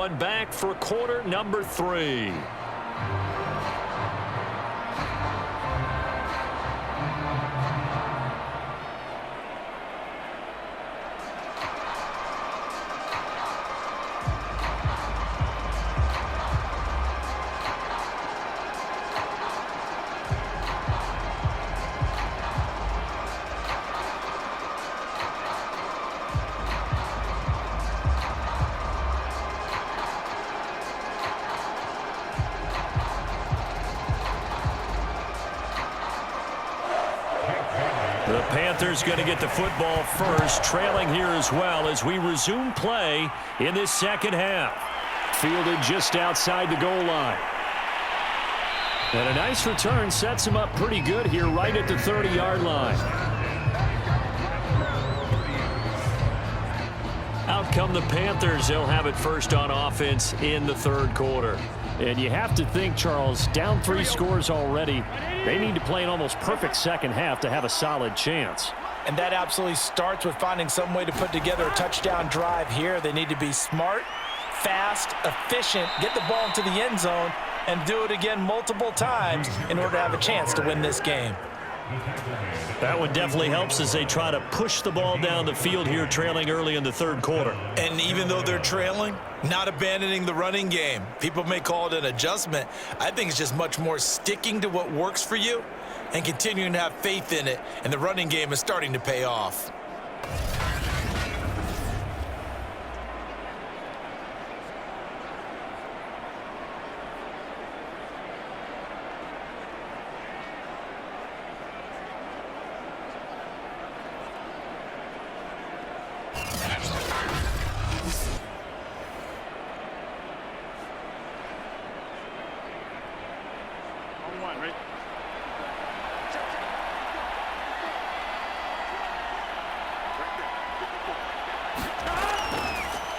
everyone back for quarter number 3. The Panthers going to get the football first, trailing here as well as we resume play in this second half. Fielded just outside the goal line. And a nice return sets him up pretty good here right at the 30-yard line. Out come the Panthers. They'll have it first on offense in the third quarter. And you have to think, Charles, down 3 scores already. They need to play an almost perfect second half to have a solid chance. And that absolutely starts with finding some way to put together a touchdown drive here. They need to be smart, fast, efficient, get the ball into the end zone, and do it again multiple times in order to have a chance to win this game. That one definitely helps as they try to push the ball down the field here, trailing early in the third quarter. And even though they're trailing, not abandoning the running game. People may call it an adjustment. I think it's just much more sticking to what works for you and continuing to have faith in it. And the running game is starting to pay off.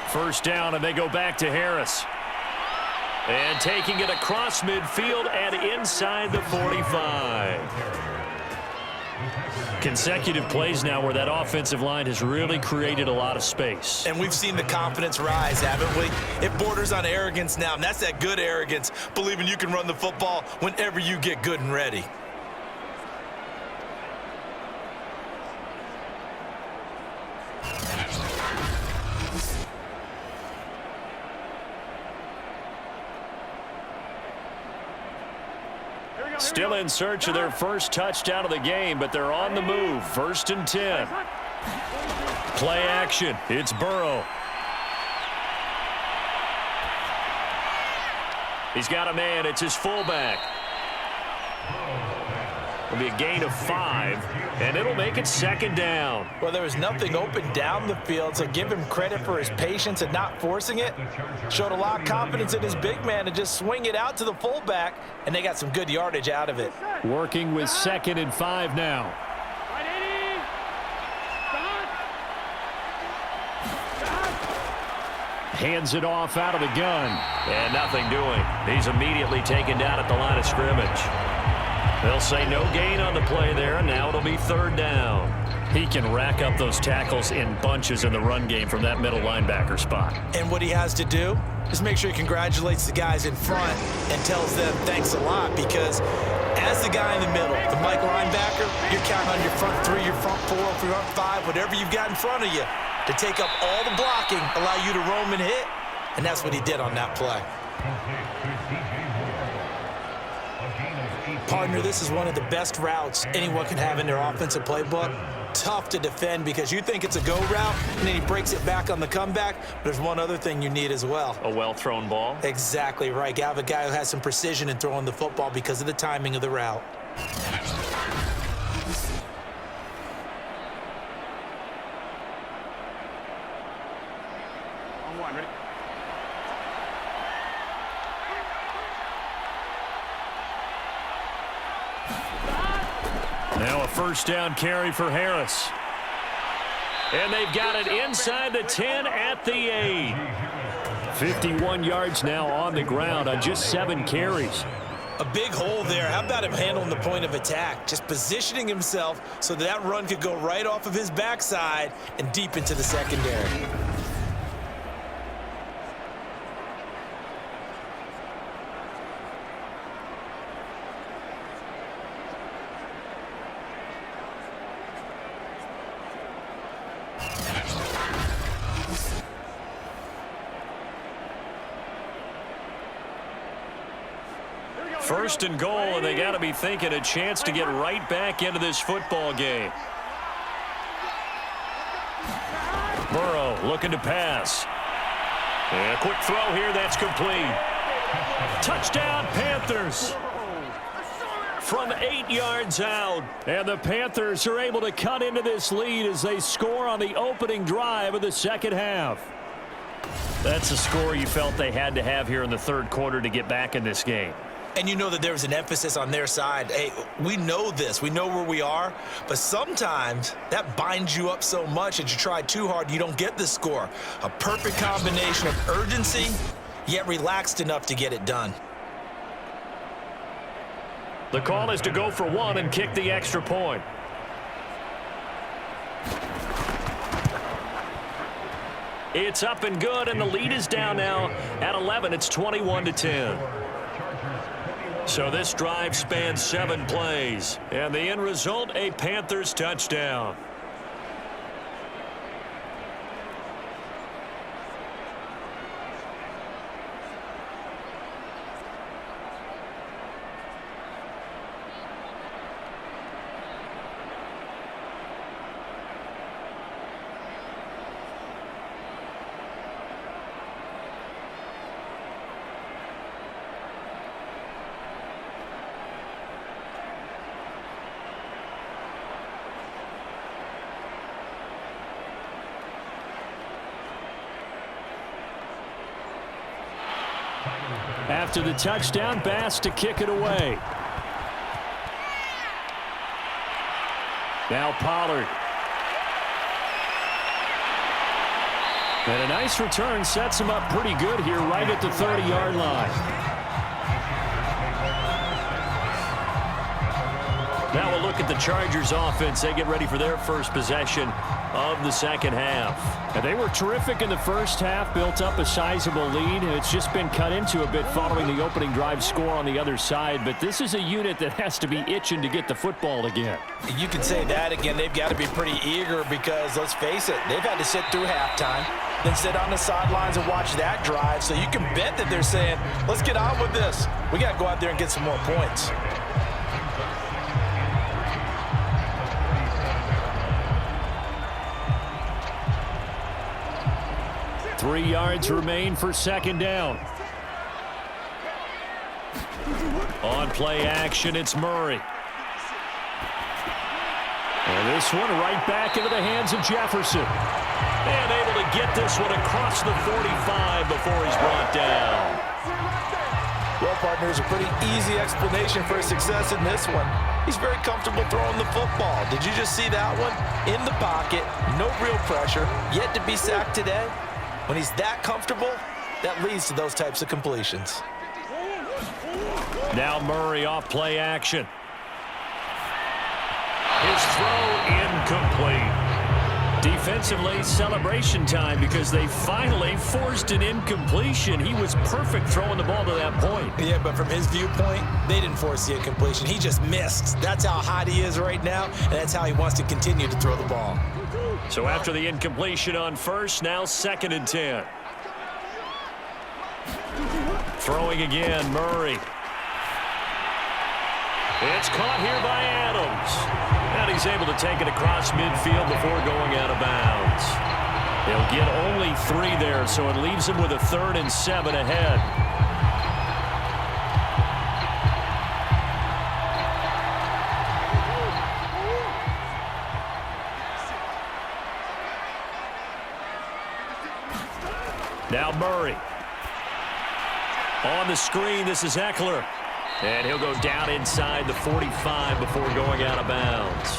First down, and they go back to Harris. And taking it across midfield and inside the 45. Consecutive plays now where that offensive line has really created a lot of space. And we've seen the confidence rise, haven't we? It borders on arrogance now, and that's that good arrogance, believing you can run the football whenever you get good and ready. Still in search of their first touchdown of the game, but they're on the move. 1st and 10. Play action. It's Burrow. He's got a man. It's his fullback. It'll be a gain of 5, and it'll make it 2nd down. Well, there was nothing open down the field, so give him credit for his patience and not forcing it. Showed a lot of confidence in his big man to just swing it out to the fullback, and they got some good yardage out of it. Working with 2nd and 5 now. Hands it off out of the gun. And nothing doing. He's immediately taken down at the line of scrimmage. They'll say no gain on the play there, and now it'll be 3rd down. He can rack up those tackles in bunches in the run game from that middle linebacker spot. And what he has to do is make sure he congratulates the guys in front and tells them thanks a lot, because as the guy in the middle, the Mike linebacker, you're counting on your front 3, your front 4, your front 5, whatever you've got in front of you to take up all the blocking, allow you to roam and hit, and that's what he did on that play. Partner, this is one of the best routes anyone can have in their offensive playbook. Tough to defend because you think it's a go route, and then he breaks it back on the comeback. But there's one other thing you need as well. A well-thrown ball? Exactly right. You have a guy who has some precision in throwing the football because of the timing of the route. Now a 1st down carry for Harris. And they've got it inside the 10 at the 8. 51 yards now on the ground on just 7 carries. A big hole there. How about him handling the point of attack? Just positioning himself so that run could go right off of his backside and deep into the secondary. First and goal, and they got to be thinking a chance to get right back into this football game. Burrow looking to pass. And a quick throw here, that's complete. Touchdown, Panthers. From 8 yards out. And the Panthers are able to cut into this lead as they score on the opening drive of the second half. That's a score you felt they had to have here in the third quarter to get back in this game. And you know that there was an emphasis on their side. Hey, we know this. We know where we are. But sometimes that binds you up so much that you try too hard, you don't get the score. A perfect combination of urgency, yet relaxed enough to get it done. The call is to go for one and kick the extra point. It's up and good, and the lead is down now at 11. It's 21-10. So this drive spans 7 plays, and the end result, a Panthers touchdown. After the touchdown, Bass to kick it away. Now Pollard. And a nice return sets him up pretty good here right at the 30-yard line. Now we'll look at the Chargers offense. They get ready for their first possession of the second half. And they were terrific in the first half, built up a sizable lead. It's just been cut into a bit following the opening drive score on the other side. But this is a unit that has to be itching to get the football again. You can say that again. They've got to be pretty eager because, let's face it, they've had to sit through halftime, then sit on the sidelines and watch that drive. So you can bet that they're saying, let's get on with this. We got to go out there and get some more points. 3 yards remain for second down. On play action, it's Murray. And this one right back into the hands of Jefferson. And able to get this one across the 45 before he's brought down. Well, partner, there's a pretty easy explanation for his success in this one. He's very comfortable throwing the football. Did you just see that one? In the pocket, no real pressure, yet to be sacked today. When he's that comfortable, that leads to those types of completions. Now Murray off play action. His throw incomplete. Defensively, celebration time because they finally forced an incompletion. He was perfect throwing the ball to that point. Yeah, but from his viewpoint, they didn't force the incompletion. He just missed. That's how hot he is right now, and that's how he wants to continue to throw the ball. So after the incompletion on first, now 2nd and 10. Throwing again, Murray. It's caught here by Adams. And he's able to take it across midfield before going out of bounds. They'll get only 3 there, so it leaves them with a 3rd and 7 ahead. Now Murray. On the screen, this is Eckler. And he'll go down inside the 45 before going out of bounds.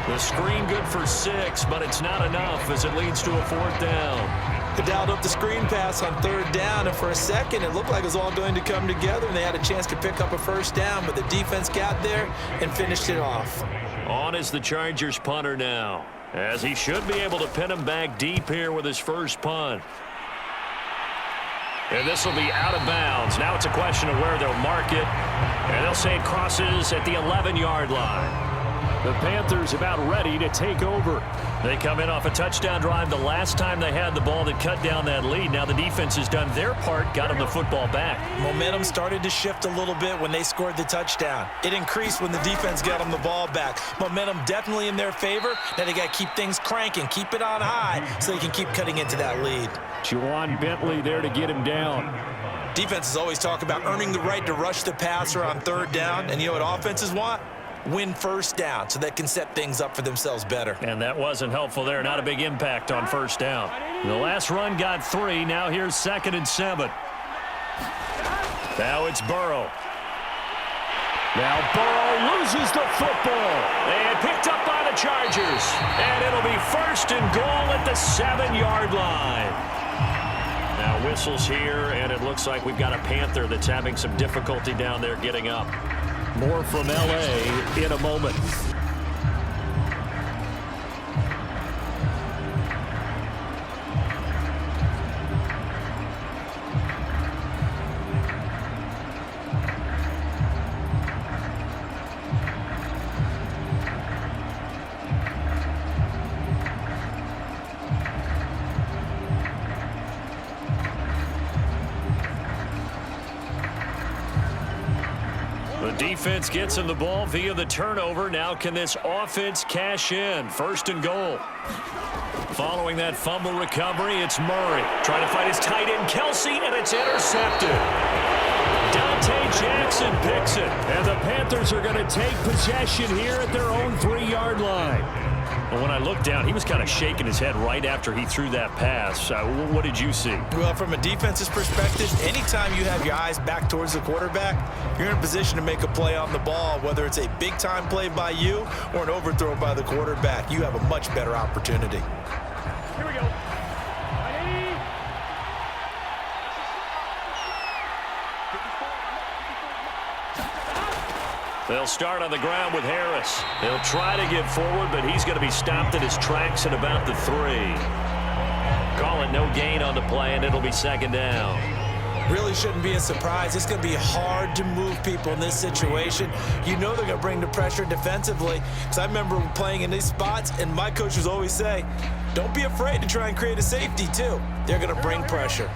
The screen good for 6, but it's not enough as it leads to a 4th down. They dialed up the screen pass on 3rd down, and for a second it looked like it was all going to come together, and they had a chance to pick up a 1st down, but the defense got there and finished it off. On is the Chargers punter now, as he should be able to pin him back deep here with his first punt. And this will be out of bounds. Now it's a question of where they'll mark it. And they'll say it crosses at the 11-yard line. The Panthers about ready to take over. They come in off a touchdown drive the last time they had the ball that cut down that lead. Now the defense has done their part, got them the football back. Momentum started to shift a little bit when they scored the touchdown. It increased when the defense got them the ball back. Momentum definitely in their favor. Now they got to keep things cranking, keep it on high so they can keep cutting into that lead. Juwan Bentley there to get him down. Defenses always talk about earning the right to rush the passer on third down. And you know what offenses want? Win first down so they can set things up for themselves better. And that wasn't helpful there. Not a big impact on first down. The last run got 3. Now here's 2nd and 7. Now it's Burrow. Now Burrow loses the football. And picked up by the Chargers. And it'll be 1st and goal at the 7-yard line. Now whistles here, and it looks like we've got a Panther that's having some difficulty down there getting up. More from L.A. in a moment. Defense gets him the ball via the turnover. Now can this offense cash in? 1st and goal. Following that fumble recovery, it's Murray trying to find his tight end Kelsey, and it's intercepted. Dante Jackson picks it, and the Panthers are going to take possession here at their own 3-yard line. But when I looked down, he was kind of shaking his head right after he threw that pass. What did you see? Well, from a defense's perspective, anytime you have your eyes back towards the quarterback, you're in a position to make a play on the ball, whether it's a big-time play by you or an overthrow by the quarterback. You have a much better opportunity. Here we go. They'll start on the ground with Harris. They'll try to get forward, but he's going to be stopped in his tracks at about the 3. Call it no gain on the play, and it'll be 2nd down. Really shouldn't be a surprise. It's going to be hard to move people in this situation. You know they're going to bring the pressure defensively. Because I remember playing in these spots, and my coaches always say, don't be afraid to try and create a safety, too. They're going to bring pressure.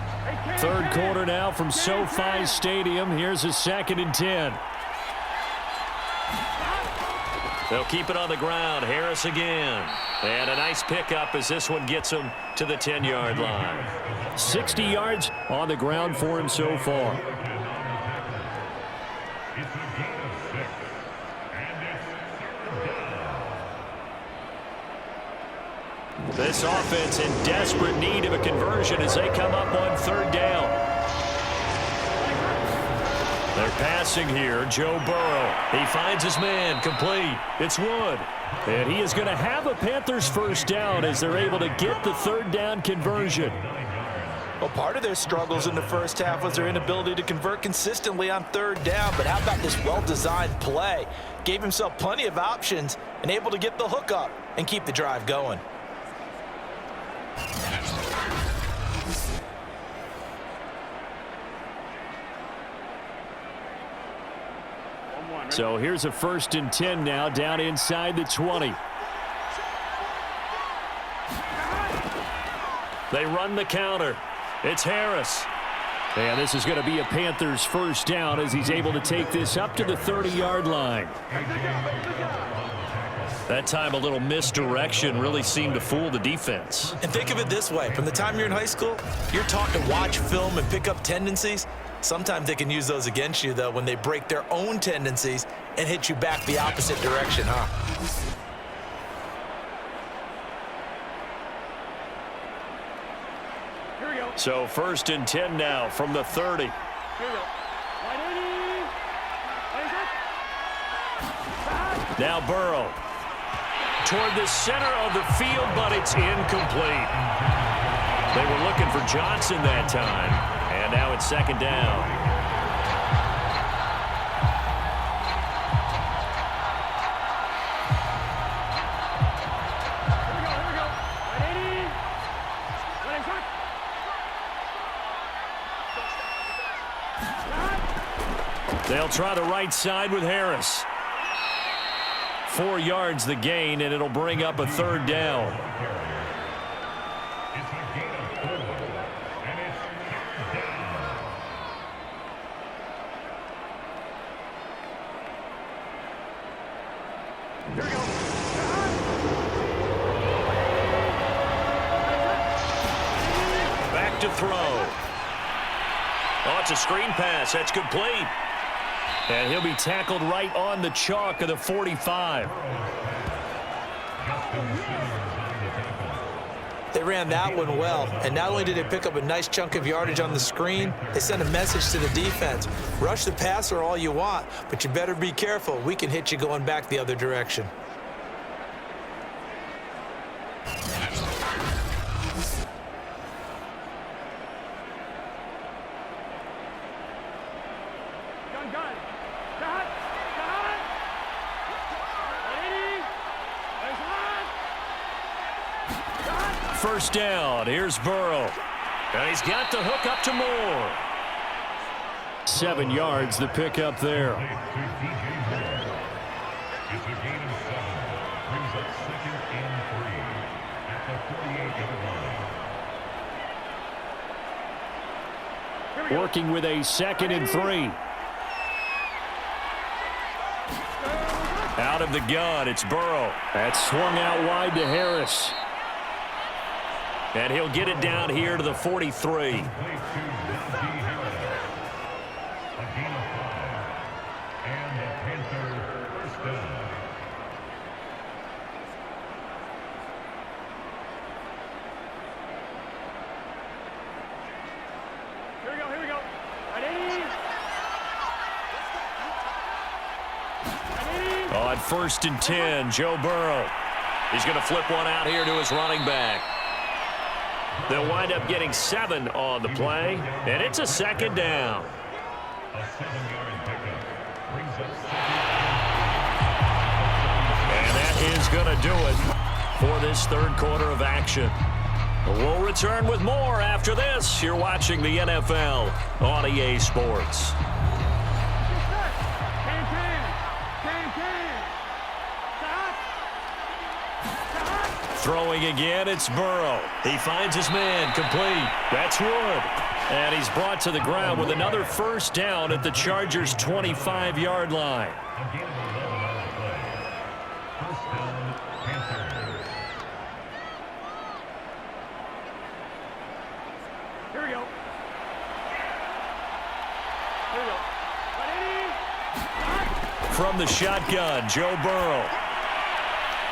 3rd quarter now from SoFi Stadium. Here's a 2nd and 10. They'll keep it on the ground. Harris again. And a nice pickup as this one gets him to the 10-yard line. 60 yards on the ground for him so far. This offense in desperate need of a conversion as they come up on 3rd down. They're passing here. Joe Burrow. He finds his man. Complete. It's Wood. And he is going to have a Panthers 1st down as they're able to get the 3rd down conversion. Well, part of their struggles in the first half was their inability to convert consistently on 3rd down. But how about this well-designed play? Gave himself plenty of options and able to get the hook up and keep the drive going. So here's a 1st and 10 now down inside the 20. They run the counter. It's Harris. And this is going to be a Panthers 1st down as he's able to take this up to the 30-yard line. That time a little misdirection really seemed to fool the defense. And think of it this way. From the time you're in high school, you're taught to watch film and pick up tendencies. Sometimes they can use those against you, though, when they break their own tendencies and hit you back the opposite direction, huh? Here we go. So 1st and 10 now from the 30. Here we go. Now Burrow toward the center of the field, but it's incomplete. They were looking for Johnson that time. And now it's 2nd down. They'll try the right side with Harris. 4 yards the gain, and it'll bring up a third down. Here we go. Back to throw. Oh, it's a screen pass. That's complete. And he'll be tackled right on the chalk of the 45. They ran that one well, and not only did they pick up a nice chunk of yardage on the screen, they sent a message to the defense. Rush the passer all you want, but you better be careful. We can hit you going back the other direction. Gun. Cut. Ready. First down. Here's Burrow. And he's got the hook up to Moore. 7 yards, the pickup there. It's a gain of 7. Brings up 2nd and 3 at the 48-yard line. Working with a 2nd and 3. Out of the gun, it's Burrow. That's swung out wide to Harris. And he'll get it down here to the 43. Here we go. Ready. On 1st and 10, Joe Burrow. He's going to flip one out here to his running back. They'll wind up getting 7 on the play, and it's a 2nd down. A 7-yard pickup brings up 2nd. And that is going to do it for this third quarter of action. We'll return with more after this. You're watching the NFL on EA Sports. Throwing again, it's Burrow. He finds his man, complete. That's Wood. And he's brought to the ground with another first down at the Chargers' 25-yard line. Again, 11 on the play. First down, Panthers. Here we go. Ready. From the shotgun, Joe Burrow.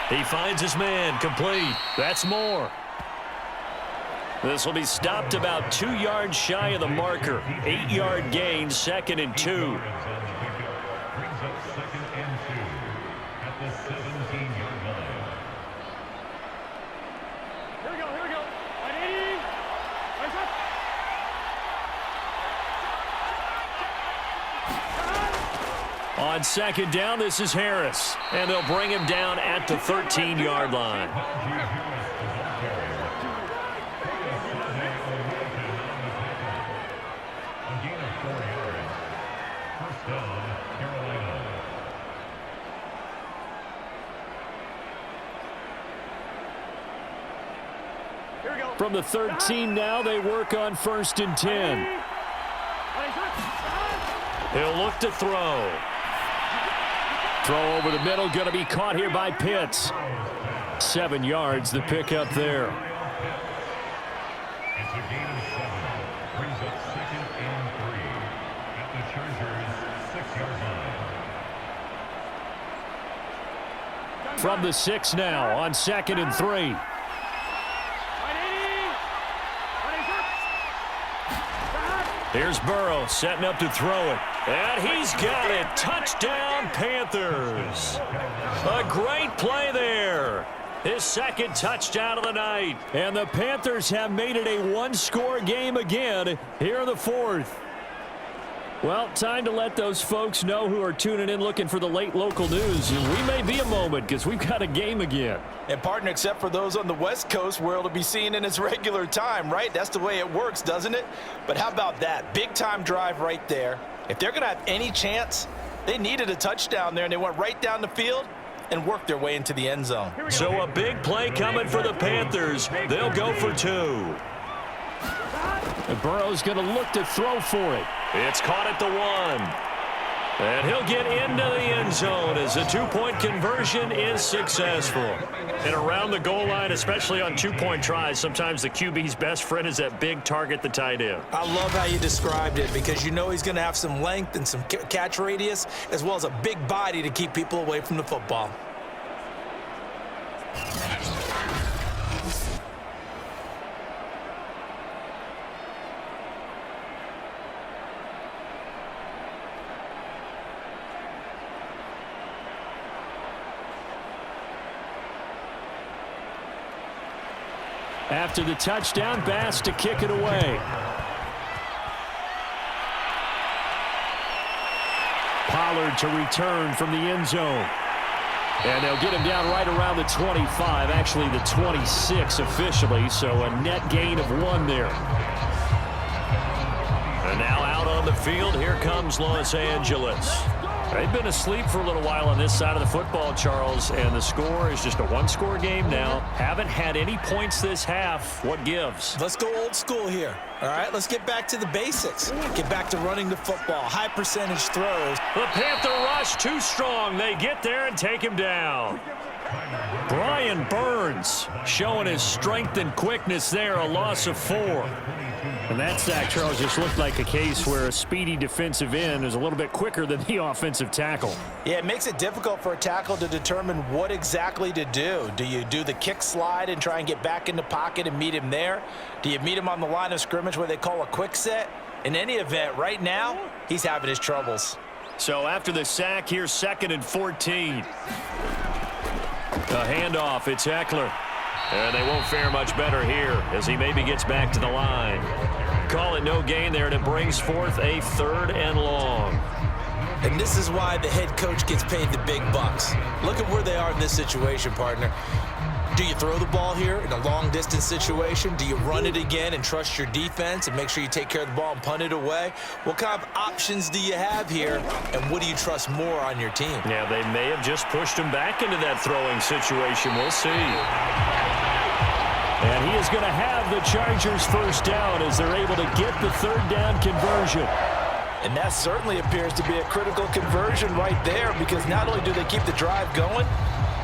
He finds his man, complete. That's Moore. This will be stopped about 2 yards shy of the marker. 8-yard gain, 2nd and 2. Brings up 2nd and 2 at the 17-yard line. Here we go. Ready. On 2nd down, this is Harris. And they'll bring him down at the 13-yard line. From the 13 now, they work on 1st and 10. He'll look to throw. Throw over the middle, going to be caught here by Pitts. 7 yards, the pickup there. It's a gain of 7. Brings up 2nd and 3 at the Chargers' 6-yard line. From the 6 now on 2nd and 3. Here's Burrow setting up to throw it. And he's got it. Touchdown, Panthers. A great play there. His 2nd touchdown of the night. And the Panthers have made it a one-score game again here in the 4th. Well, time to let those folks know who are tuning in looking for the late local news. We may be a moment because we've got a game again. And, partner, except for those on the West Coast where it'll be seen in its regular time, right? That's the way it works, doesn't it? But how about that? Big-time drive right there. If they're going to have any chance, they needed a touchdown there, and they went right down the field. and work their way into the end zone. So a big play coming for the Panthers. They'll go for 2. And Burrow's going to look to throw for it. It's caught at the 1. And he'll get into the end zone as a 2-point conversion is successful. And around the goal line, especially on 2-point tries, sometimes the QB's best friend is that big target, the tight end. I love how you described it because you know he's going to have some length and some catch radius as well as a big body to keep people away from the football. After the touchdown, Bass to kick it away. Pollard to return from the end zone. And they'll get him down right around the 25, actually the 26 officially, so a net gain of 1 there. And now out on the field, here comes Los Angeles. They've been asleep for a little while on this side of the football, Charles, and the score is just a 1-score game now. Haven't had any points this half. What gives? Let's go old school here. All right, let's get back to the basics. Get back to running the football, high percentage throws. The Panther rush too strong. They get there and take him down. Brian Burns showing his strength and quickness there, a loss of 4. And that sack, Charles, just looked like a case where a speedy defensive end is a little bit quicker than the offensive tackle. Yeah, it makes it difficult for a tackle to determine what exactly to do. Do you do the kick slide and try and get back in the pocket and meet him there? Do you meet him on the line of scrimmage where they call a quick set? In any event, right now, he's having his troubles. So after the sack, here's 2nd and 14. The handoff, it's Eckler. And they won't fare much better here as he maybe gets back to the line. Call it no gain there, and it brings forth a 3rd and long. And this is why the head coach gets paid the big bucks. Look at where they are in this situation, partner. Do you throw the ball here in a long-distance situation? Do you run it again and trust your defense and make sure you take care of the ball and punt it away? What kind of options do you have here, and what do you trust more on your team? Yeah, they may have just pushed him back into that throwing situation. We'll see. And he is going to have the Chargers first down as they're able to get the 3rd down conversion. And that certainly appears to be a critical conversion right there because not only do they keep the drive going,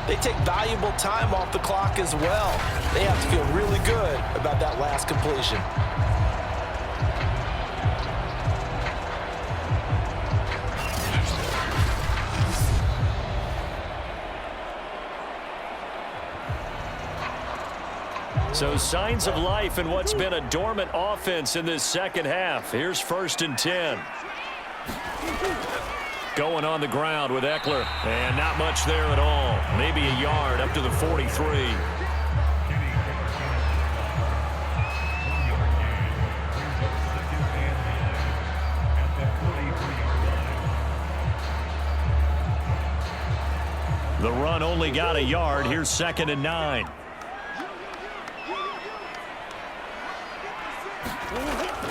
they take valuable time off the clock as well. They have to feel really good about that last completion. So signs of life in what's been a dormant offense in this second half. Here's 1st and 10. Going on the ground with Eckler. And not much there at all. Maybe a yard up to the 43. The run only got a yard. Here's 2nd and 9.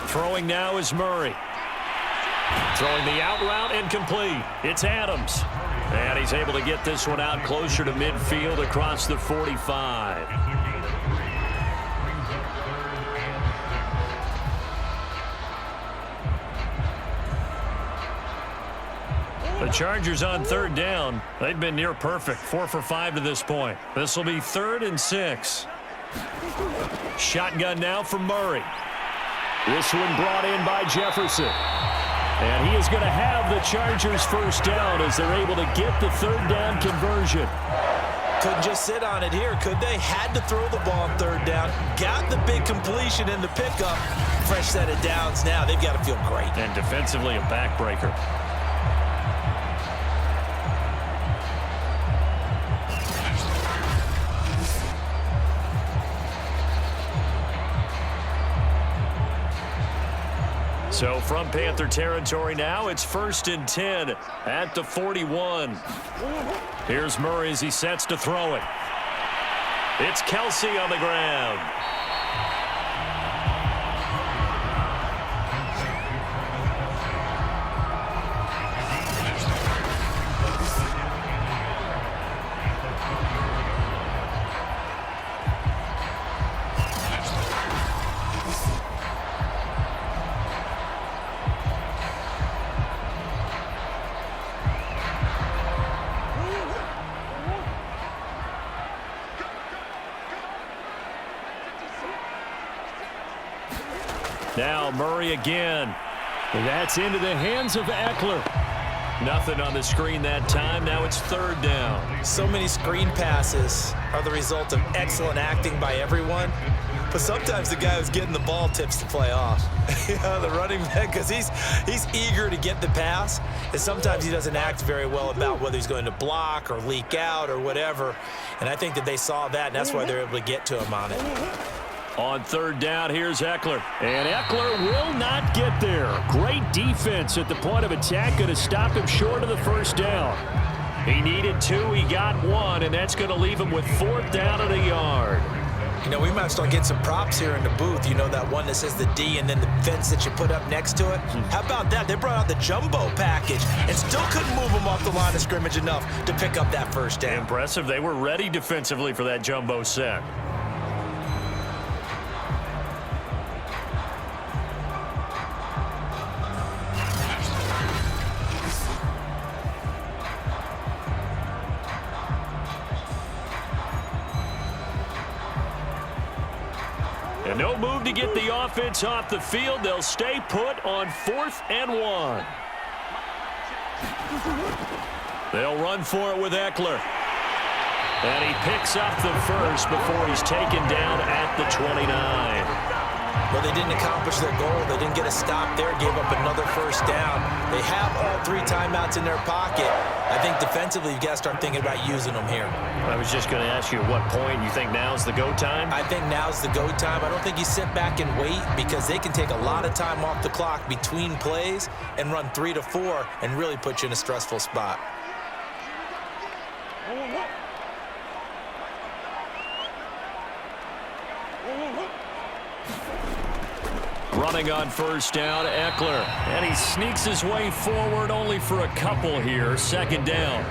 Throwing now is Murray. Throwing the out route incomplete. It's Adams. And he's able to get this one out closer to midfield across the 45. The Chargers on 3rd down. They've been near perfect. 4 for 5 to this point. This will be 3rd and 6. Shotgun now from Murray. This one brought in by Jefferson. And he is going to have the Chargers first down as they're able to get the 3rd down conversion. Couldn't just sit on it here, could they? Had to throw the ball on 3rd down. Got the big completion in the pickup. Fresh set of downs now. They've got to feel great. And defensively a backbreaker. So from Panther territory now, it's 1st and 10 at the 41. Here's Murray as he sets to throw it. It's Kelsey on the ground. Now Murray again. That's into the hands of Eckler. Nothing on the screen that time. Now it's third down. So many screen passes are the result of excellent acting by everyone. But sometimes the guy who's getting the ball tips the play off. The running back, because he's eager to get the pass. And sometimes he doesn't act very well about whether he's going to block or leak out or whatever. And I think that they saw that, and that's why they're able to get to him on it. On third down, here's Eckler. And Eckler will not get there. Great defense at the point of attack. Going to stop him short of the first down. He needed 2. He got 1, and that's going to leave him with 4th down and a yard. You know, we might start getting some props here in the booth. You know, that one that says the D and then the fence that you put up next to it? How about that? They brought out the jumbo package and still couldn't move them off the line of scrimmage enough to pick up that first down. Impressive. They were ready defensively for that jumbo set. And no move to get the offense off the field. They'll stay put on 4th and 1. They'll run for it with Eckler. And he picks up the first before he's taken down at the 29. Well, they didn't accomplish their goal. They didn't get a stop there, gave up another first down. They have all 3 timeouts in their pocket. I think defensively, you've got to start thinking about using them here. I was just going to ask you at what point you think now's the go time? I think now's the go time. I don't think you sit back and wait because they can take a lot of time off the clock between plays and run 3 to 4 and really put you in a stressful spot. Running on first down, Eckler. And he sneaks his way forward only for a couple here. 2nd down.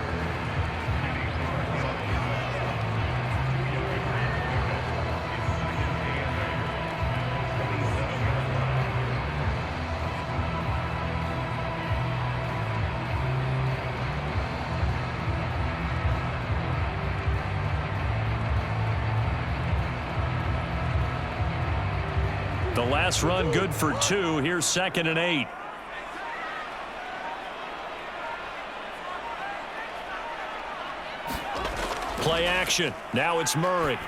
The last run good for 2. Here's 2nd and 8. Play action. Now it's Murray.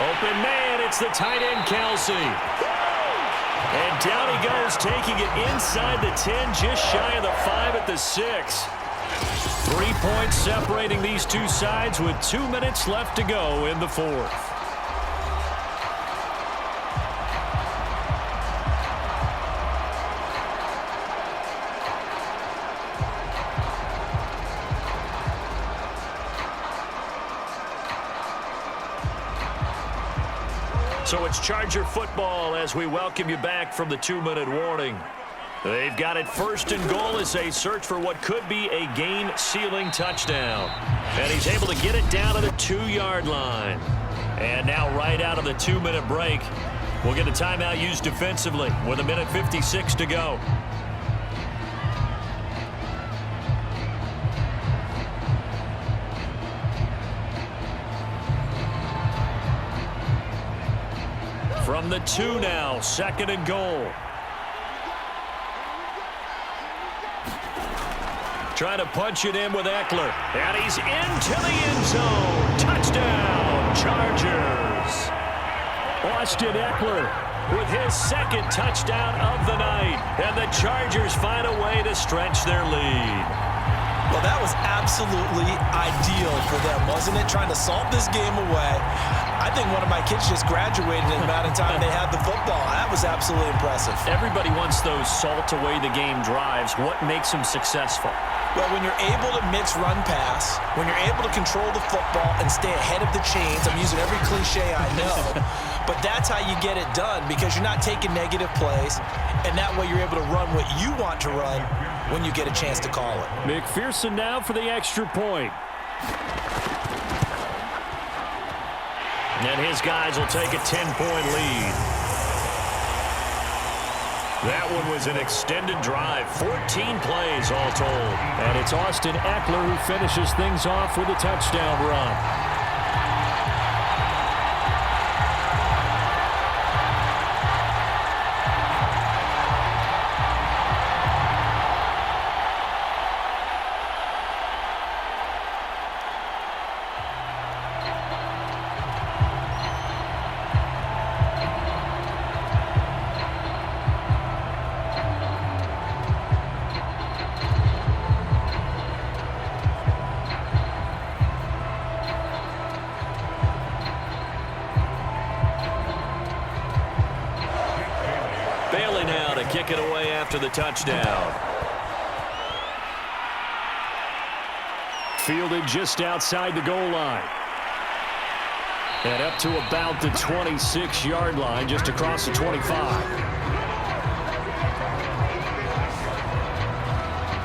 Open man. It's the tight end, Kelsey. And down he goes, taking it inside the 10, just shy of the 5 at the 6. 3 points separating these two sides with 2 minutes left to go in the 4th. So it's Charger football as we welcome you back from the 2-minute warning. They've got it 1st and goal as they search for what could be a game-sealing touchdown. And he's able to get it down to the 2-yard line. And now right out of the 2-minute break, we'll get a timeout used defensively with 1:56 to go. From the 2 now, 2nd and goal. Trying to punch it in with Eckler. And he's into the end zone. Touchdown, Chargers. Austin Eckler with his 2nd touchdown of the night. And the Chargers find a way to stretch their lead. Well, that was absolutely ideal for them, wasn't it? Trying to salt this game away. I think one of my kids just graduated in the amount of time they had the football. That was absolutely impressive. Everybody wants those salt away the game drives. What makes them successful? Well, when you're able to mix run pass, when you're able to control the football and stay ahead of the chains, I'm using every cliche I know, but that's how you get it done because you're not taking negative plays, and that way you're able to run what you want to run when you get a chance to call it. McPherson now for the extra point. And his guys will take a 10-point lead. That one was an extended drive, 14 plays all told. And it's Austin Eckler who finishes things off with a touchdown run. after the touchdown. Fielded just outside the goal line. And up to about the 26-yard line, just across the 25.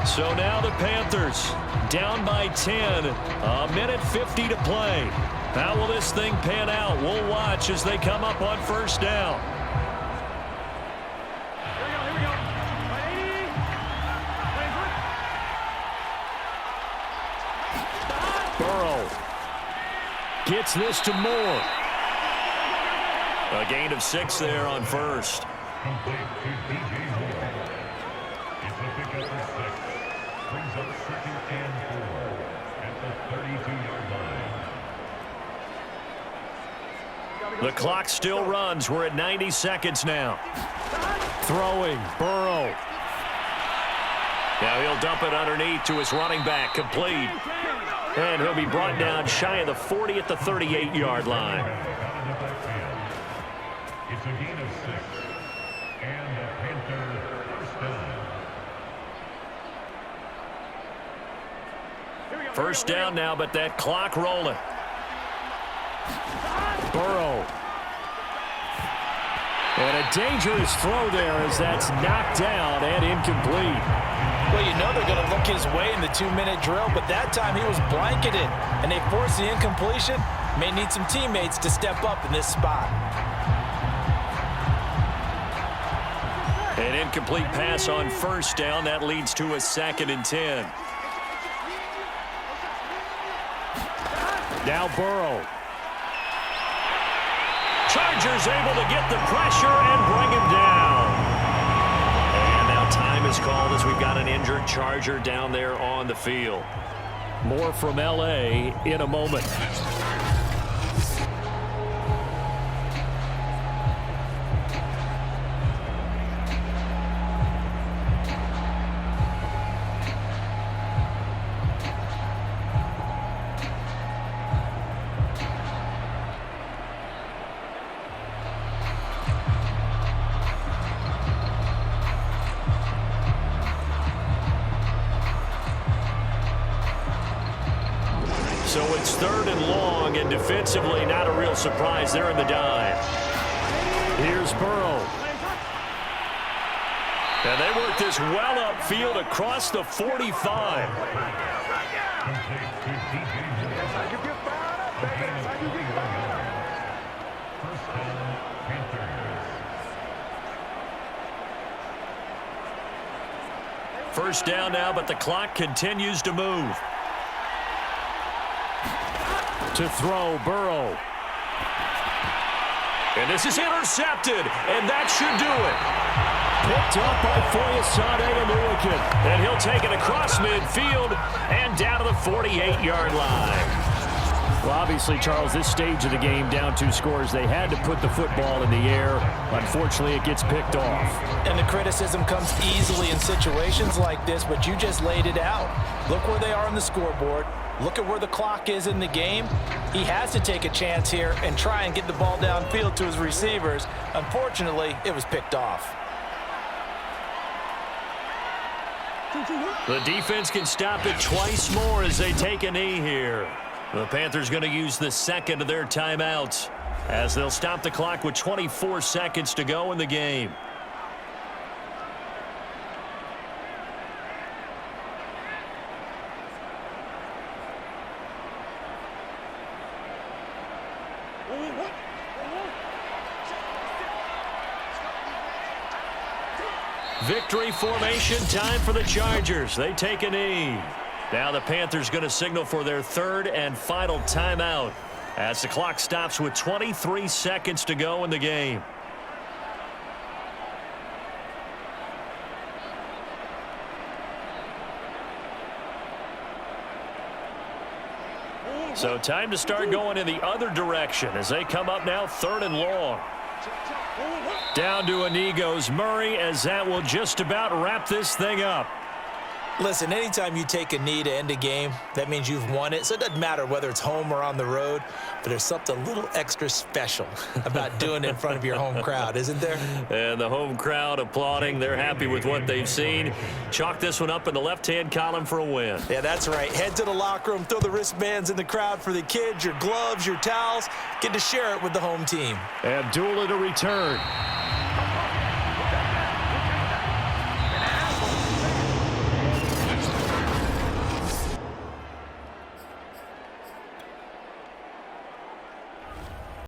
So now the Panthers down by 10. A minute 50 to play. How will this thing pan out? We'll watch as they come up on first down. Here we go. Right 80. Playing good. Burrow gets this to Moore. A gain of 6 there on first. Complete to DJ Moore. It's a pickup for 6. Brings up 2nd and 4 at the 32-yard line. The clock still runs. We're at 90 seconds now. Throwing, Burrow. Now he'll dump it underneath to his running back, complete. And he'll be brought down shy of the 40 at the 38-yard line. It's a gain of 6. And the Panthers first down. First down now, but that clock rolling. Burrow. And a dangerous throw there as that's knocked down and incomplete. Well, you know they're going to look his way in the 2-minute drill, but that time he was blanketed, and they forced the incompletion. May need some teammates to step up in this spot. An incomplete pass on first down. That leads to a 2nd and 10. Now Burrow. Chargers able to get the pressure and bring him down. And now time is called as we've got an injured Charger down there on the field. More from L.A. in a moment. So it's 3rd and long, and defensively not a real surprise. They're in the dime. Here's Burrow. And they work this well upfield across the 45. First down now, but the clock continues to move. To throw, Burrow. And this is intercepted, and that should do it. Picked up by Foyesade and Milliken. And he'll take it across midfield and down to the 48-yard line. Well, obviously, Charles, this stage of the game, down 2 scores, they had to put the football in the air. Unfortunately, it gets picked off. And the criticism comes easily in situations like this, but you just laid it out. Look where they are on the scoreboard. Look at where the clock is in the game. He has to take a chance here and try and get the ball downfield to his receivers. Unfortunately, it was picked off. The defense can stop it twice more as they take a knee here. The Panthers going to use the 2nd of their timeouts as they'll stop the clock with 24 seconds to go in the game. Victory formation time for the Chargers. They take a knee. Now the Panthers going to signal for their 3rd and final timeout as the clock stops with 23 seconds to go in the game. So time to start going in the other direction as they come up now 3rd and long. Down to a knee goes Murray as that will just about wrap this thing up. Listen, anytime you take a knee to end a game, that means you've won it. So it doesn't matter whether it's home or on the road, but there's something a little extra special about doing it in front of your home crowd, isn't there? And the home crowd applauding. They're happy with what they've seen. Chalk this one up in the left-hand column for a win. Yeah, that's right. Head to the locker room, throw the wristbands in the crowd for the kids, your gloves, your towels. Get to share it with the home team. Abdullah to return.